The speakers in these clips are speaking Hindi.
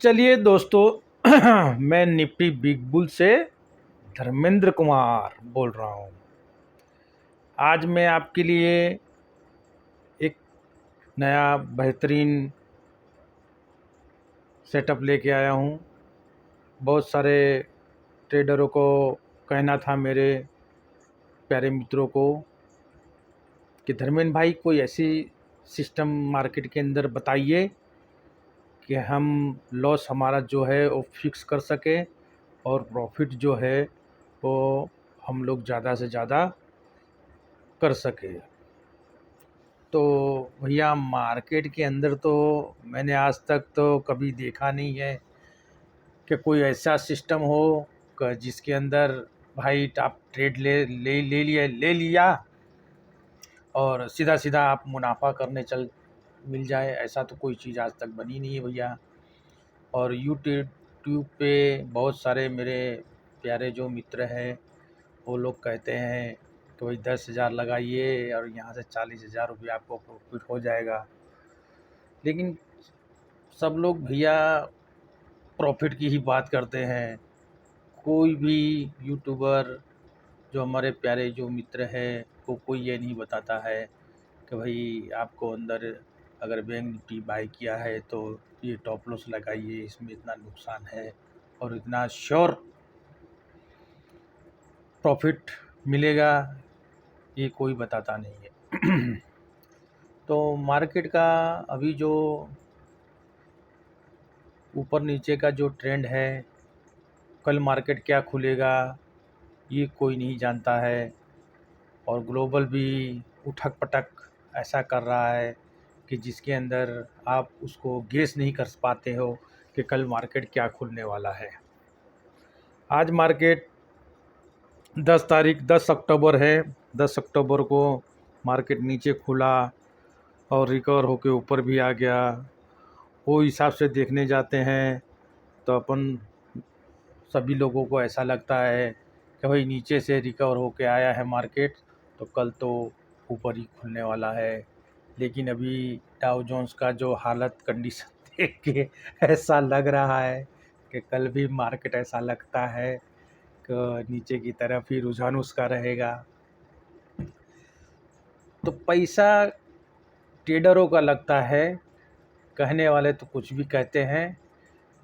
चलिए दोस्तों, मैं निफ्टी बिग बुल से धर्मेंद्र कुमार बोल रहा हूँ। आज मैं आपके लिए एक नया बेहतरीन सेटअप लेके आया हूँ। बहुत सारे ट्रेडरों को कहना था, मेरे प्यारे मित्रों को, कि धर्मेंद्र भाई कोई ऐसी सिस्टम मार्केट के अंदर बताइए कि हम लॉस हमारा जो है वो फिक्स कर सके और प्रॉफिट जो है वो हम लोग ज़्यादा से ज़्यादा कर सके। तो भैया, मार्केट के अंदर तो मैंने आज तक तो कभी देखा नहीं है कि कोई ऐसा सिस्टम हो जिसके अंदर भाई आप ट्रेड ले लिया और सीधा सीधा आप मुनाफा करने चल मिल जाए। ऐसा तो कोई चीज़ आज तक बनी नहीं है भैया। और यूट्यूब पे बहुत सारे मेरे प्यारे जो मित्र हैं वो लोग कहते हैं कि भाई 10,000 लगाइए और यहाँ से 40,000 रुपये आपको प्रॉफिट हो जाएगा। लेकिन सब लोग भैया प्रॉफिट की ही बात करते हैं। कोई भी यूट्यूबर, जो हमारे प्यारे जो मित्र हैं, को कोई ये नहीं बताता है कि भाई आपको अंदर अगर बैंक निफ्टी बाई किया है तो ये टॉप लॉस लगाइए, इसमें इतना नुकसान है और इतना श्योर प्रॉफिट मिलेगा, ये कोई बताता नहीं है। तो मार्केट का अभी जो ऊपर नीचे का जो ट्रेंड है, कल मार्केट क्या खुलेगा ये कोई नहीं जानता है। और ग्लोबल भी उठक पटक ऐसा कर रहा है कि जिसके अंदर आप उसको गेस नहीं कर पाते हो कि कल मार्केट क्या खुलने वाला है। आज मार्केट 10 अक्टूबर है। 10 अक्टूबर को मार्केट नीचे खुला और रिकवर होके ऊपर भी आ गया। वो हिसाब से देखने जाते हैं तो अपन सभी लोगों को ऐसा लगता है कि भाई नीचे से रिकवर होके आया है मार्केट, तो कल तो ऊपर ही खुलने वाला है। लेकिन अभी डाउ जोन्स का जो हालत कंडीशन देख के ऐसा लग रहा है कि कल भी मार्केट ऐसा लगता है कि नीचे की तरफ ही रुझान उसका रहेगा। तो पैसा ट्रेडरों का लगता है, कहने वाले तो कुछ भी कहते हैं,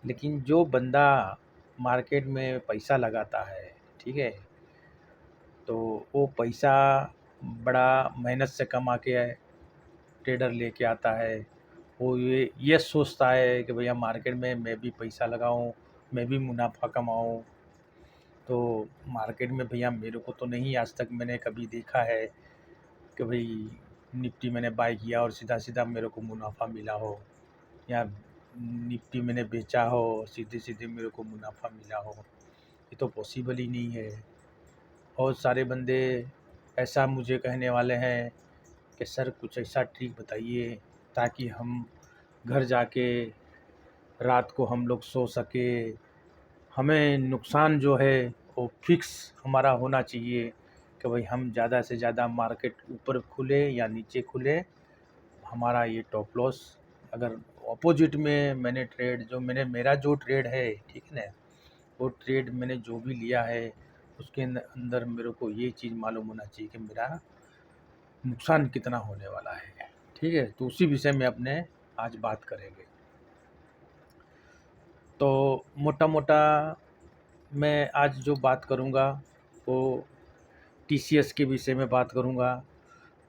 लेकिन जो बंदा मार्केट में पैसा लगाता है, ठीक है, तो वो पैसा बड़ा मेहनत से कमा के ट्रेडर लेके आता है। वो ये सोचता है कि भैया मार्केट में मैं भी पैसा लगाऊं, मैं भी मुनाफा कमाऊं। तो मार्केट में भैया मेरे को तो नहीं आज तक मैंने कभी देखा है कि भाई निफ्टी मैंने बाय किया और सीधा सीधा मेरे को मुनाफा मिला हो, या निफ्टी मैंने बेचा हो और सीधे सीधे मेरे को मुनाफा मिला हो। ये तो पॉसिबल ही नहीं है। बहुत सारे बंदे ऐसा मुझे कहने वाले हैं कि सर कुछ ऐसा ट्रिक बताइए ताकि हम घर जाके रात को हम लोग सो सके। हमें नुकसान जो है वो फिक्स हमारा होना चाहिए कि भाई हम ज़्यादा से ज़्यादा मार्केट ऊपर खुले या नीचे खुले, हमारा ये टॉप लॉस अगर अपोजिट में मैंने ट्रेड जो मेरा जो ट्रेड है, ठीक है ना, वो ट्रेड मैंने जो भी लिया है उसके अंदर मेरे को ये चीज़ मालूम होना चाहिए कि मेरा नुकसान कितना होने वाला है। ठीक है, तो उसी विषय में अपने आज बात करेंगे। तो मोटा मोटा मैं आज जो बात करूँगा वो टीसीएस के विषय में बात करूँगा।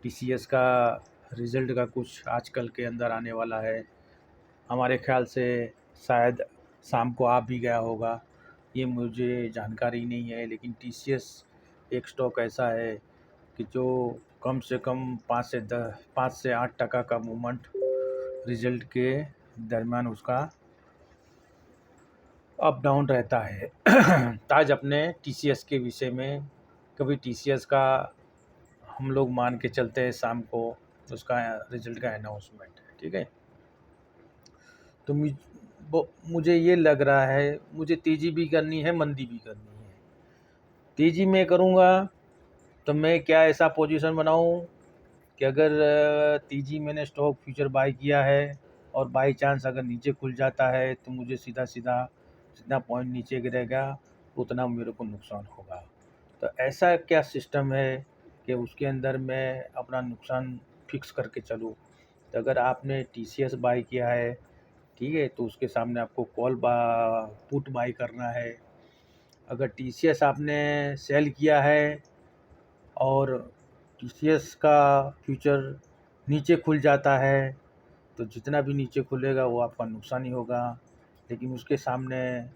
टीसीएस का रिज़ल्ट का कुछ आजकल के अंदर आने वाला है। हमारे ख़्याल से शायद शाम को आ भी गया होगा, ये मुझे जानकारी नहीं है। लेकिन टीसीएस एक स्टॉक ऐसा है कि जो कम से कम 5 से 8% का मूवमेंट रिज़ल्ट के दरमियान उसका अप डाउन रहता है। तो आज अपने टीसीएस के विषय में, कभी टीसीएस का हम लोग मान के चलते हैं शाम को उसका रिज़ल्ट का अनाउंसमेंट है, ठीक है। तो मुझे ये लग रहा है, मुझे तेज़ी भी करनी है, मंदी भी करनी है। तेज़ी में करूँगा तो मैं क्या ऐसा पोजीशन बनाऊँ कि अगर तेज़ी मैंने स्टॉक फ्यूचर बाय किया है और बाई चांस अगर नीचे खुल जाता है तो मुझे सीधा सीधा जितना पॉइंट नीचे गिरेगा उतना मेरे को नुकसान होगा। तो ऐसा क्या सिस्टम है कि उसके अंदर मैं अपना नुकसान फिक्स करके चलूँ। तो अगर आपने टीसीएस बाई किया है, ठीक है, तो उसके सामने आपको कॉल पुट बाई करना है। अगर टीसीएस आपने सेल किया है और टीसीएस का फ्यूचर नीचे खुल जाता है तो जितना भी नीचे खुलेगा वो आपका नुकसान ही होगा। लेकिन उसके सामने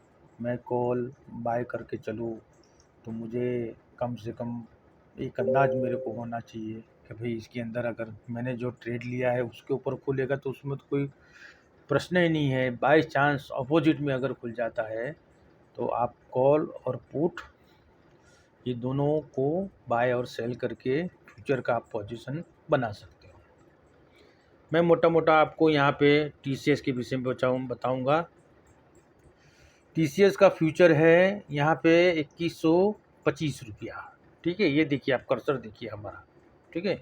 मैं कॉल बाय करके चलूँ तो मुझे कम से कम एक अंदाज़ मेरे को होना चाहिए कि भाई इसके अंदर अगर मैंने जो ट्रेड लिया है उसके ऊपर खुलेगा तो उसमें तो कोई प्रश्न ही नहीं है। बाय चांस अपोजिट में अगर खुल जाता है तो आप कॉल और पुट ये दोनों को बाय और सेल करके फ्यूचर का आप पोजीशन बना सकते हो। मैं मोटा मोटा आपको यहाँ पे टीसीएस के विषय में बताऊँगा। टीसीएस का फ्यूचर है यहाँ पे 2125 रुपया, ठीक है। ये देखिए, आप कर्सर देखिए हमारा, ठीक है,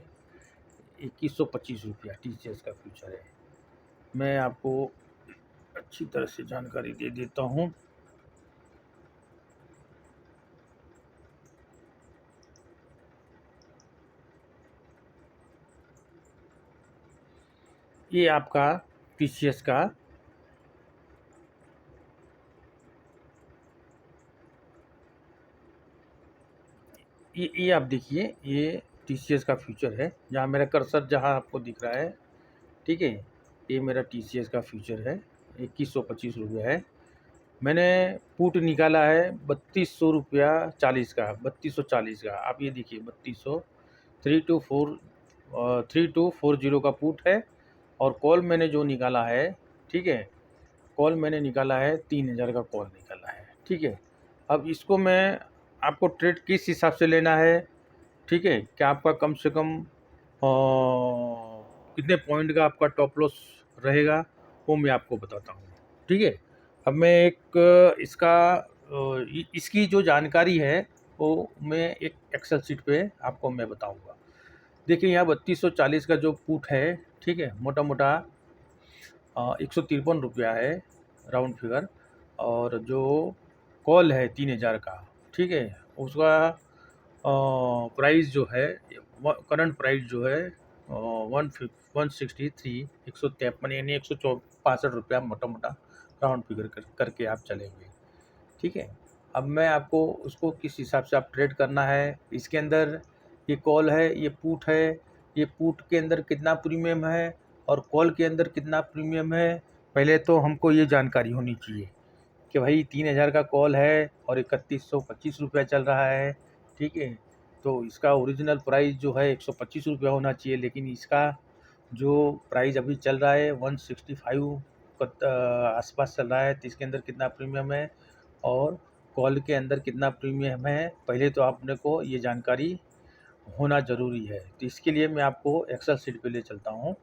2125 रुपया टीसीएस का फ्यूचर है। मैं आपको अच्छी तरह से जानकारी दे देता हूँ। ये आपका टीसीएस का ये आप देखिए, ये टीसीएस का फ्यूचर है। जहाँ मेरा कर्सर जहाँ आपको दिख रहा है, ठीक है, ये मेरा टीसीएस का फ्यूचर है, 2125 रुपये है। मैंने पुट निकाला है 3200 रुपया 40 का, 3240 का। आप ये देखिए 3200 3240 का पुट है। और कॉल मैंने जो निकाला है, ठीक है, कॉल मैंने निकाला है 3000 का कॉल निकाला है, ठीक है। अब इसको मैं आपको ट्रेड किस हिसाब से लेना है, ठीक है, कि आपका कम से कम कितने पॉइंट का आपका टॉप लॉस रहेगा वो मैं आपको बताता हूँ, ठीक है। अब मैं एक इसकी जो जानकारी है वो मैं एक एक्सेल शीट पे आपको मैं बताऊँगा। देखिए, यहाँ 3240 का जो पुट है, ठीक है, मोटा मोटा 153 रुपया है, राउंड फिगर। और जो कॉल है 3000 का, ठीक है, उसका प्राइस जो है, करंट प्राइस जो है 163, 153 यानी 165 रुपया मोटा मोटा राउंड फिगर करके आप चलेंगे, ठीक है। अब मैं आपको उसको किस हिसाब से आप ट्रेड करना है, इसके अंदर ये कॉल है, ये पुट है, ये पुट के अंदर कितना प्रीमियम है और कॉल के अंदर कितना प्रीमियम है, पहले तो हमको ये जानकारी होनी चाहिए कि भाई 3000 का कॉल है और 3125 रुपया चल रहा है, ठीक है। तो इसका ओरिजिनल प्राइस जो है 125 रुपया होना चाहिए, लेकिन इसका जो प्राइस अभी चल रहा है 165 आसपास चल रहा है। तो इसके अंदर कितना प्रीमियम है और कॉल के अंदर कितना प्रीमियम है, पहले तो आपने को ये जानकारी होना ज़रूरी है। तो इसके लिए मैं आपको एक्सेल शीट पे ले चलता हूँ।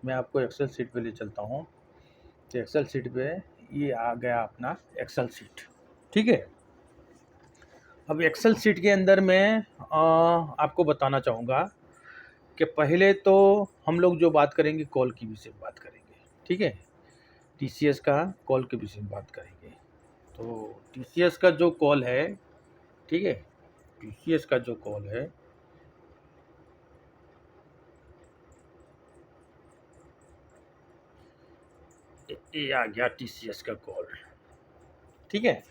तो एक्सेल शीट पे ये आ गया अपना एक्सेल शीट, ठीक है। अब एक्सेल शीट के अंदर मैं आपको बताना चाहूँगा कि पहले तो हम लोग जो बात करेंगे कॉल की विषय में बात करेंगे, ठीक है, टीसीएस का कॉल के विषय में बात करेंगे। तो टीसीएस का जो कॉल है, ठीक है, टीसीएस का जो कॉल है, ये आ गया टीसीएस का कॉल, ठीक है।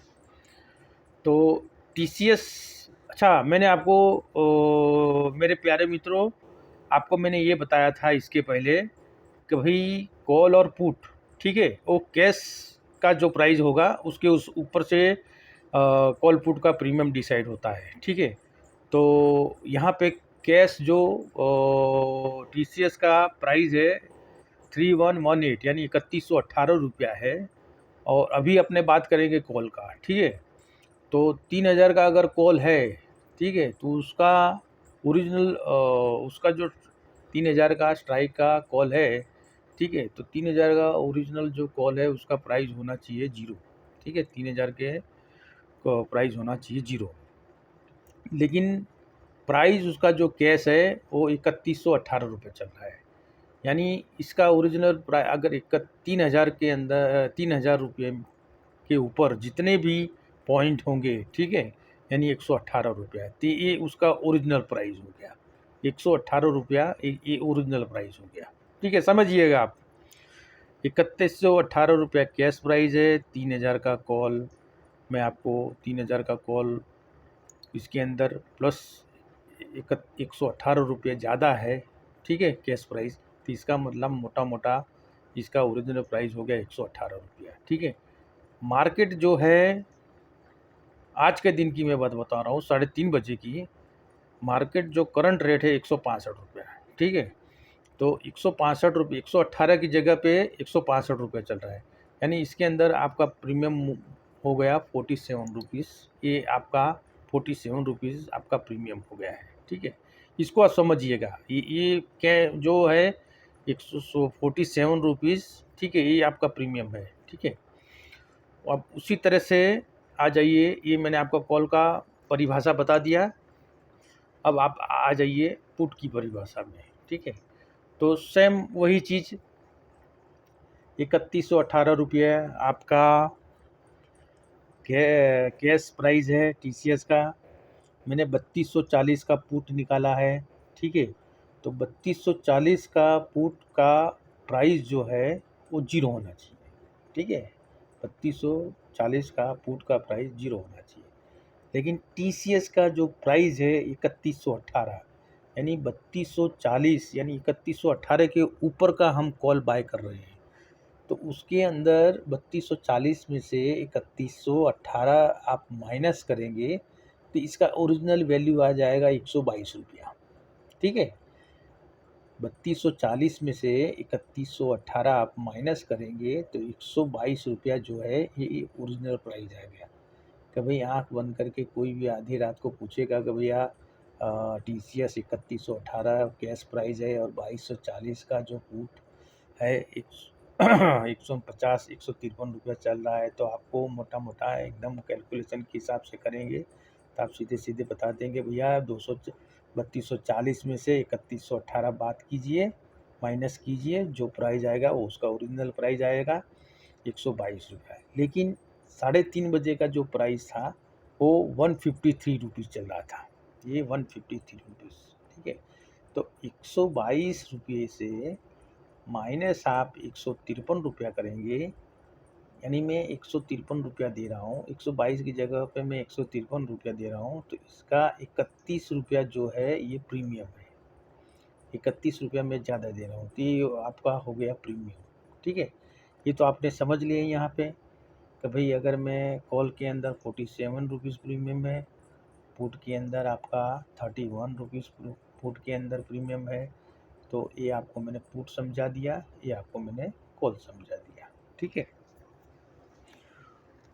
तो टीसीएस, अच्छा, मैंने आपको मेरे प्यारे मित्रों, आपको मैंने ये बताया था इसके पहले कि भाई कॉल और पुट, ठीक है, वो कैश का जो प्राइस होगा उसके उस ऊपर से कॉल पुट का प्रीमियम डिसाइड होता है, ठीक है। तो यहाँ पे कैश जो टीसीएस का प्राइस है 3118 यानी 3118 रुपया है। और अभी अपने बात करेंगे कॉल का, ठीक है। तो 3000 का अगर कॉल है, ठीक है, तो उसका ओरिजिनल उसका जो 3000 का स्ट्राइक का कॉल है, ठीक है, तो 3000 का ओरिजिनल जो कॉल है उसका प्राइस होना चाहिए 0, ठीक है, 3000 के प्राइस होना चाहिए 0। लेकिन प्राइस उसका जो कैश है वो 3118 रुपये चल रहा है। यानी इसका ओरिजिनल प्राइस अगर 3,000 के अंदर 3,000 रुपये के ऊपर जितने भी पॉइंट होंगे, ठीक है, यानी 118 रुपया, तो ये उसका ओरिजिनल प्राइस हो गया। 118 रुपया ये ओरिजिनल प्राइस हो गया, ठीक है, समझिएगा आप। 3118 रुपया कैश प्राइस है। 3,000 का कॉल मैं आपको 3,000 का कॉल इसके अंदर प्लस 118 रुपये ज़्यादा है, ठीक है, कैश प्राइस। तो इसका मतलब मोटा मोटा इसका ओरिजिनल प्राइस हो गया 118 रुपया, ठीक है। मार्केट जो है आज के दिन की मैं बात बता रहा हूँ, 3:30 बजे की मार्केट जो करंट रेट है 165 रुपया है, ठीक है। तो 165 रुपये, 118 की जगह पे 165 रुपये चल रहा है, यानी इसके अंदर आपका प्रीमियम हो गया 47 रुपीज़। ये आपका 47 रुपीज़ आपका प्रीमियम हो गया है, ठीक है। इसको आप समझिएगा, ये क्या जो है 147 रुपीज़, ठीक है, ये आपका प्रीमियम है, ठीक है। अब उसी तरह से आ जाइए, ये मैंने आपको कॉल का परिभाषा बता दिया। अब आप आ जाइए पुट की परिभाषा में, ठीक है। तो सेम वही चीज़, 3118 रुपये आपका कैश प्राइस है टीसीएस का। मैंने 3240 का पुट निकाला है, ठीक है। तो 3240 का पुट का प्राइस जो है वो 0 होना चाहिए, ठीक है। 3240 का पुट का प्राइस 0 होना चाहिए। लेकिन टीसीएस का जो प्राइस है 3118, यानी 3240 यानी 3118 के ऊपर का हम कॉल बाय कर रहे हैं। तो उसके अंदर 3240 में से 3118 आप माइनस करेंगे तो इसका ओरिजिनल वैल्यू आ जाएगा 122 रुपया, ठीक है। 3240 में से 3118 आप माइनस करेंगे तो 122 रुपया जो है ये ओरिजिनल प्राइस आ गया। कभी आंख बंद करके कोई भी आधी रात को पूछेगा कि भैया टीसीएस 3118 कैश प्राइस है और 2240 का जो पुट है 150 153 रुपया चल रहा है, तो आपको मोटा मोटा एकदम कैलकुलेशन के हिसाब से करेंगे तो आप सीधे सीधे बता देंगे भैया 3240 में से 3118 बात कीजिए, माइनस कीजिए, जो प्राइस आएगा वो उसका ओरिजिनल प्राइस आएगा 122 रुपया। लेकिन 3:30 बजे का जो प्राइस था वो 153 रुपीज़ चल रहा था, ये 153 रुपीज़, ठीक है। तो 122 रुपये से माइनस आप 153 रुपया करेंगे, यानी मैं 153 रुपया दे रहा हूँ, 122 की जगह पे मैं 153 रुपया दे रहा हूँ, तो इसका 31 रुपया जो है ये प्रीमियम है। 31 रुपया मैं ज़्यादा दे रहा हूँ, तो ये आपका हो गया प्रीमियम, ठीक है। ये तो आपने समझ लिया यहाँ पे कि भाई अगर मैं कॉल के अंदर 47 रुपीज़ प्रीमियम है, पुट के अंदर आपका 31 रुपीज़ पुट के अंदर प्रीमियम है, तो ये आपको मैंने पुट समझा दिया, ये आपको मैंने कॉल समझा दिया, ठीक है।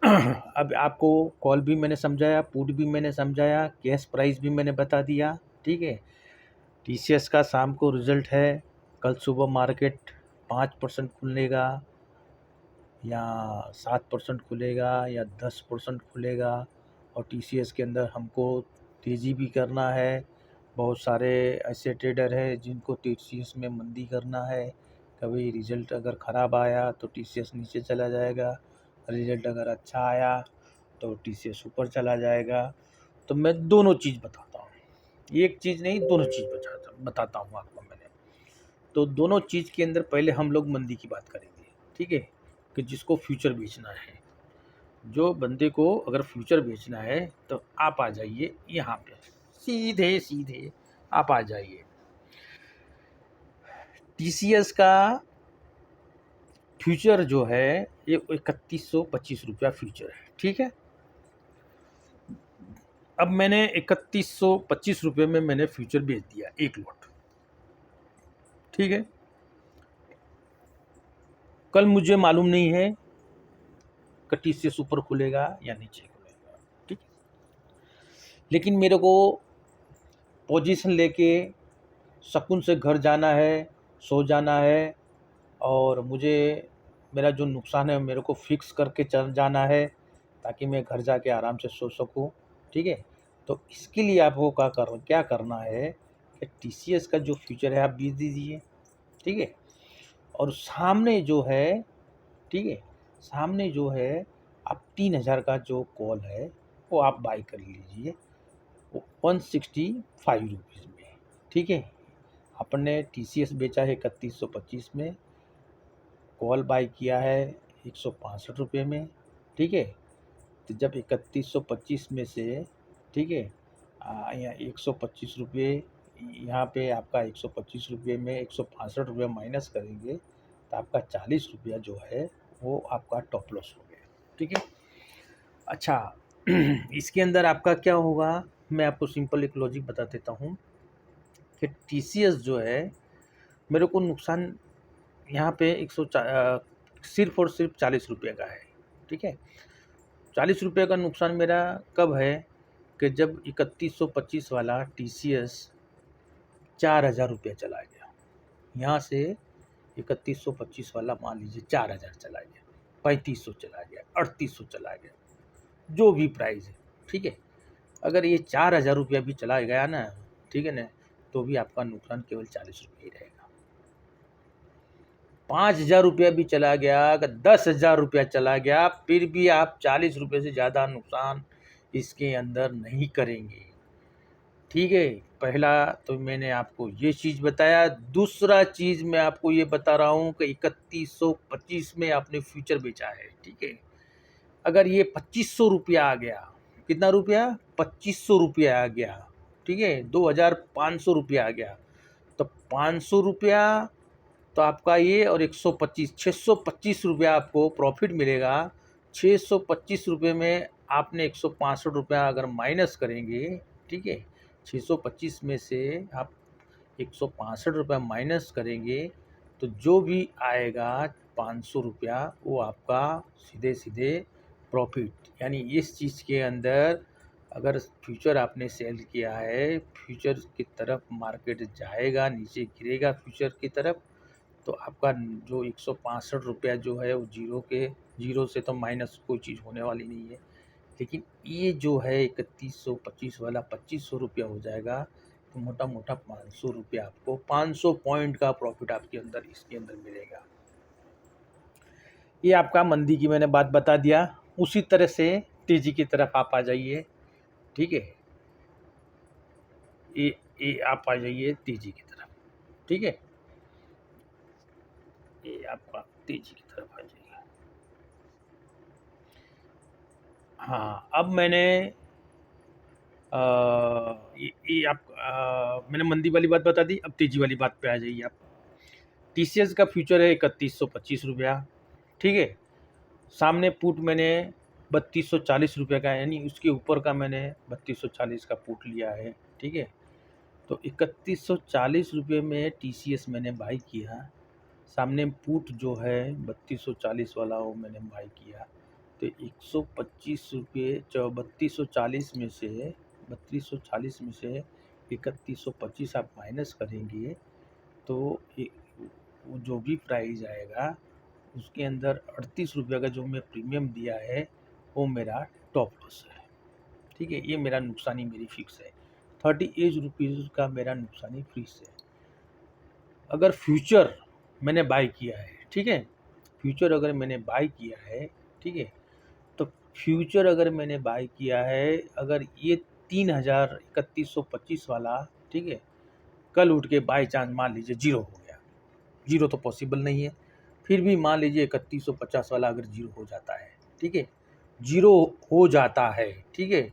अब आपको कॉल भी मैंने समझाया, पुट भी मैंने समझाया, कैश प्राइस भी मैंने बता दिया, ठीक है। टीसीएस का शाम को रिज़ल्ट है, कल सुबह मार्केट 5% खुलेगा या 7% खुलेगा या 10% खुलेगा, और टीसीएस के अंदर हमको तेज़ी भी करना है। बहुत सारे ऐसे ट्रेडर हैं जिनको टीसीएस में मंदी करना है। कभी रिज़ल्ट अगर ख़राब आया तो टीसीएस नीचे चला जाएगा, रिज़ल्ट अगर अच्छा आया तो टीसीएस ऊपर चला जाएगा। तो मैं दोनों चीज़ बताता हूँ, एक चीज़ नहीं दोनों चीज़ बताता हूँ आपको मैंने। तो दोनों चीज़ के अंदर पहले हम लोग मंदी की बात करेंगे, ठीक है, कि जिसको फ्यूचर बेचना है, जो बंदे को अगर फ्यूचर बेचना है तो आप आ जाइए यहाँ पे, सीधे सीधे आप आ जाइए। टीसीएस का फ्यूचर जो है ये 3125 रुपया फ्यूचर है, ठीक है। अब मैंने 3125 रुपये में मैंने फ्यूचर बेच दिया एक लॉट, ठीक है। कल मुझे मालूम नहीं है कि टीसीएस ऊपर खुलेगा या नीचे खुलेगा, ठीक है। लेकिन मेरे को पोजीशन लेके सुकून से घर जाना है, सो जाना है, और मुझे मेरा जो नुकसान है मेरे को फिक्स करके चल जाना है ताकि मैं घर जाके आराम से सो सकूं, ठीक है। तो इसके लिए आपको क्या करना है कि टीसीएस का जो फ्यूचर है आप बेच दीजिए, ठीक है। और सामने जो है, ठीक है, सामने जो है आप 3000 का जो कॉल है वो आप बाई कर लीजिए, वो 165 रुपीज़ में, ठीक है। आपने TCS बेचा है 3125 में, कॉल बाई किया है 165 रुपये में, ठीक है। तो जब 3125 में से, ठीक है, यहाँ 125 रुपये, यहाँ पे आपका 125 रुपये में 165 रुपये माइनस करेंगे तो आपका 40 रुपया जो है वो आपका टॉप लॉस हो गया, ठीक है। अच्छा इसके अंदर आपका क्या होगा, मैं आपको सिंपल एक लॉजिक बता देता हूँ कि TCS जो है मेरे को नुकसान यहाँ पे सिर्फ और सिर्फ 40 रुपये का है, ठीक है। 40 रुपये का नुकसान मेरा कब है कि जब 3125 वाला TCS 4000 रुपया चला गया, यहाँ से 3125 वाला मान लीजिए 4000 चला गया, 3500 चला गया, 3800 चला गया, जो भी प्राइस है, ठीक है। अगर ये 4000 रुपया भी चला गया ना, ठीक है ना, तो भी आपका नुकसान केवल 40 रुपये ही रहेगा। 5000 रुपया भी चला गया, अगर 10,000 रुपया चला गया, फिर भी आप 40 रुपये से ज़्यादा नुकसान इसके अंदर नहीं करेंगे, ठीक है। पहला तो मैंने आपको ये चीज़ बताया। दूसरा चीज़ मैं आपको ये बता रहा हूँ कि 3125 में आपने फ्यूचर बेचा है, ठीक है। अगर ये 2500 रुपया आ गया, कितना रुपया, 2500 रुपया आ गया, ठीक है, 2500 रुपया आ गया, तो 500 रुपया तो आपका ये, और 125, 625 रुपया आपको प्रॉफिट मिलेगा। 625 रुपये में आपने 165 रुपया अगर माइनस करेंगे, ठीक है, 625 में से आप 165 रुपया माइनस करेंगे तो जो भी आएगा 500 रुपया वो आपका सीधे सीधे प्रॉफिट। यानी इस चीज़ के अंदर अगर फ्यूचर आपने सेल किया है, फ्यूचर की तरफ मार्केट जाएगा, नीचे गिरेगा फ्यूचर की तरफ, तो आपका जो 165 रुपया जो है वो जीरो से तो माइनस कोई चीज़ होने वाली नहीं है। लेकिन ये जो है 3125 वाला 2500 रुपया हो जाएगा, तो मोटा मोटा 500 रुपया आपको, 500 पॉइंट का प्रॉफिट आपके अंदर इसके अंदर मिलेगा। ये आपका मंदी की मैंने बात बता दिया। उसी तरह से तेजी की तरफ आप आ जाइए, ठीक है। ये आप आ जाइए तेजी की तरफ, ठीक है। ये आपका तेजी की तरफ आ जाइए। हाँ, अब मैंने मैंने मंदी वाली बात बता दी, अब तेजी वाली बात पे आ जाइए आप। TCS का फ्यूचर है 3125 रुपया, ठीक है। सामने पुट मैंने 3240 रुपये का, यानी उसके ऊपर का मैंने 3240 का पुट लिया है, ठीक है। तो 3140 रुपये में TCS मैंने बाई किया, सामने पुट जो है 3240 वाला वो मैंने बाई किया, तो 125 रुपये 3240 में से 3125 आप माइनस करेंगे तो वो जो भी प्राइस आएगा उसके अंदर 38 रुपये का जो मैं प्रीमियम दिया है वो मेरा टॉप लॉस है, ठीक है। ये मेरा नुकसानी मेरी फिक्स है, 38 रुपीज़ का मेरा नुकसानी फिक्स है। अगर फ्यूचर मैंने बाई किया है, ठीक है, फ्यूचर अगर मैंने बाई किया है, ठीक है, तो फ्यूचर अगर मैंने बाई किया है, अगर ये 3125 वाला, ठीक है, कल उठ के बाई चांस मान लीजिए जीरो हो गया, जीरो तो पॉसिबल नहीं है, फिर भी मान लीजिए 3150 वाला अगर जीरो हो जाता है, ठीक है, जीरो हो जाता है, ठीक है,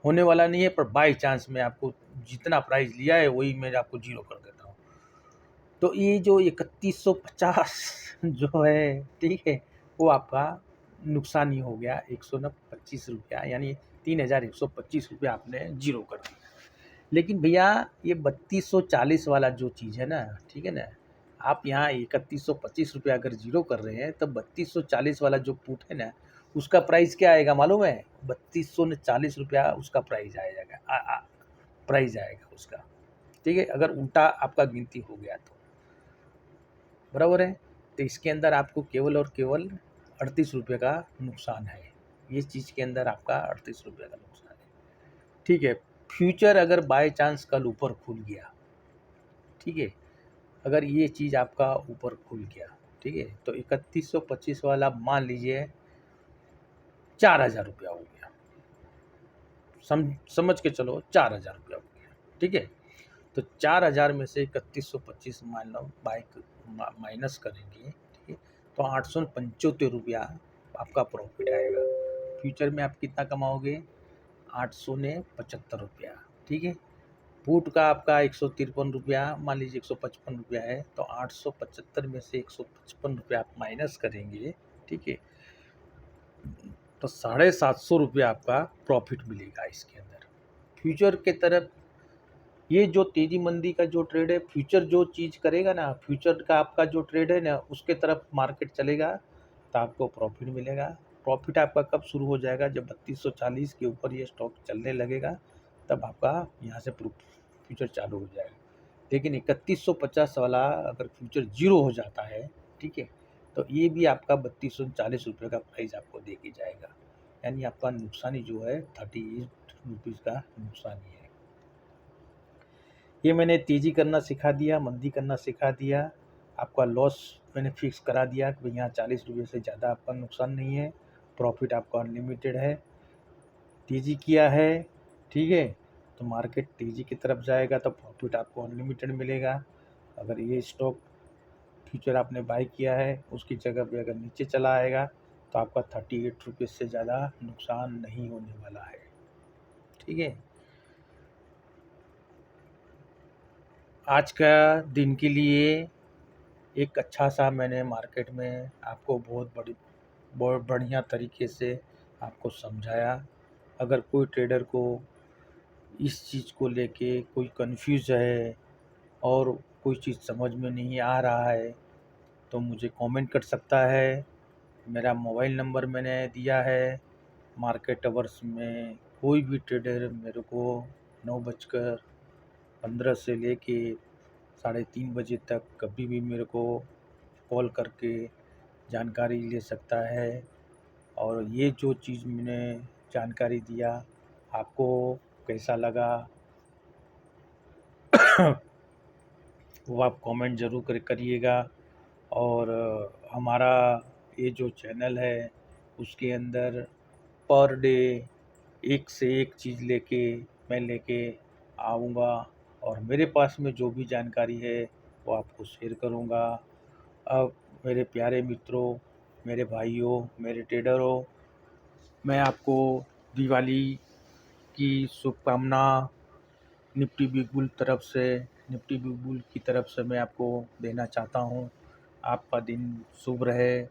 होने वाला नहीं है, पर बाई चांस मैं आपको जितना प्राइस लिया है वही मैं आपको जीरो कर देता हूँ, तो ये जो 3150 जो है, ठीक है, वो आपका नुकसान ही हो गया 125 रुपया, यानी 3125 रुपया आपने जीरो कर दिया। लेकिन भैया ये 3240 वाला जो चीज़ है ना, ठीक है ना, आप यहाँ 3125 रुपया अगर जीरो कर रहे हैं तब 3240 वाला जो पुट है ना उसका प्राइस क्या आएगा मालूम है, 3240 रुपया उसका प्राइस आ जाएगा, प्राइस आएगा उसका, ठीक है, अगर उल्टा आपका गिनती हो गया तो, बराबर है। तो इसके अंदर आपको केवल और केवल 38 रुपये का नुकसान है, ये चीज़ के अंदर आपका 38 रुपये का नुकसान है, ठीक है। फ्यूचर अगर बाय चांस कल ऊपर खुल गया, ठीक है, अगर ये चीज़ आपका ऊपर खुल गया, ठीक है, तो 3125 वाला मान लीजिए 4000 रुपया हो गया, समझ के चलो 4000 रुपया हो गया, ठीक है। तो 4000 में से 3125 मान लो बाइक माइनस करेंगे, ठीक है, तो 875 रुपया आपका प्रॉफिट आएगा। फ्यूचर में आप कितना कमाओगे? 875 रुपया, ठीक है। पुट का आपका 153 रुपया, मान लीजिए 155 रुपया है, तो 875 में से 155 रुपया आप माइनस करेंगे, ठीक है, तो 750 रुपया आपका प्रॉफिट मिलेगा इसके अंदर। फ्यूचर के तरफ ये जो तेजी मंदी का जो ट्रेड है, फ्यूचर जो चीज़ करेगा ना, फ्यूचर का आपका जो ट्रेड है ना, उसके तरफ मार्केट चलेगा तो आपको प्रॉफिट मिलेगा। प्रॉफिट आपका कब शुरू हो जाएगा? जब 3240 के ऊपर ये स्टॉक चलने लगेगा, तब आपका यहाँ से फ्यूचर चालू हो जाएगा। लेकिन 3150 वाला अगर फ्यूचर जीरो हो जाता है, ठीक है, तो ये भी आपका 3240 रुपये का प्राइस आपको दे के जाएगा। यानी आपका नुकसानी जो है 38 रुपीज़ का नुकसानी है। ये मैंने तेज़ी करना सिखा दिया, मंदी करना सिखा दिया, आपका लॉस मैंने फिक्स करा दिया कि भाई यहाँ 40 रुपये से ज़्यादा आपका नुकसान नहीं है, प्रॉफिट आपका अनलिमिटेड है। तेज़ी किया है, ठीक है, तो मार्केट तेज़ी की तरफ जाएगा तो प्रॉफिट आपको अनलिमिटेड मिलेगा। अगर ये स्टॉक फ्यूचर आपने बाई किया है, उसकी जगह पे अगर नीचे चला आएगा तो आपका 38 रुपये से ज़्यादा नुकसान नहीं होने वाला है, ठीक है। आज का दिन के लिए एक अच्छा सा मैंने मार्केट में आपको बहुत बढ़िया तरीके से आपको समझाया। अगर कोई ट्रेडर को इस चीज़ को लेके कोई कंफ्यूज है और कोई चीज़ समझ में नहीं आ रहा है, तो मुझे कमेंट कर सकता है। मेरा मोबाइल नंबर मैंने दिया है। मार्केट आवर्स में कोई भी ट्रेडर मेरे को 9:15 से लेके 3:30 बजे तक कभी भी मेरे को कॉल करके जानकारी ले सकता है। और ये जो चीज़ मैंने जानकारी दिया, आपको कैसा लगा वो आप कमेंट ज़रूर करिएगा। और हमारा ये जो चैनल है, उसके अंदर पर डे एक से एक चीज़ मैं लेके आऊँगा, और मेरे पास में जो भी जानकारी है वो आपको शेयर करूँगा। अब मेरे प्यारे मित्रों, मेरे भाइयों, मेरे ट्रेडरों, मैं आपको दिवाली की शुभकामना निफ्टी बिग बुल की तरफ से मैं आपको देना चाहता हूँ। आपका दिन शुभ रहे,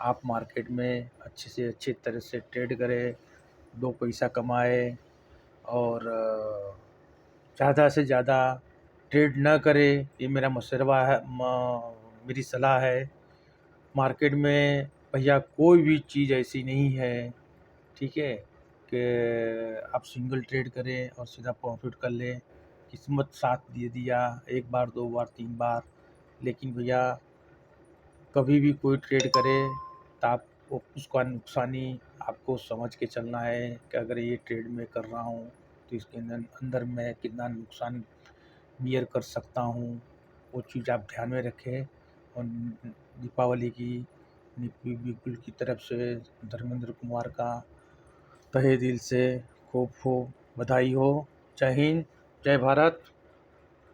आप मार्केट में अच्छे से अच्छे तरह से ट्रेड करें, 2 पैसा कमाएँ, और ज़्यादा से ज़्यादा ट्रेड ना करें, ये मेरा मशवरा है, मेरी सलाह है। मार्केट में भैया कोई भी चीज़ ऐसी नहीं है, ठीक है, कि आप सिंगल ट्रेड करें और सीधा प्रॉफिट कर लें। किस्मत साथ दे दिया 1 बार, 2 बार, 3 बार, लेकिन भैया कभी भी कोई ट्रेड करे तो आप उसका नुकसानी आपको समझ के चलना है कि अगर ये ट्रेड मैं कर रहा हूँ तो इसके अंदर मैं कितना नुकसान बियर कर सकता हूँ, वो चीज़ आप ध्यान में रखें। और दीपावली की निफ्टी बिग बुल की तरफ से धर्मेंद्र कुमार का तहे दिल से खूब खूब बधाई हो। जय हिंद, जय भारत।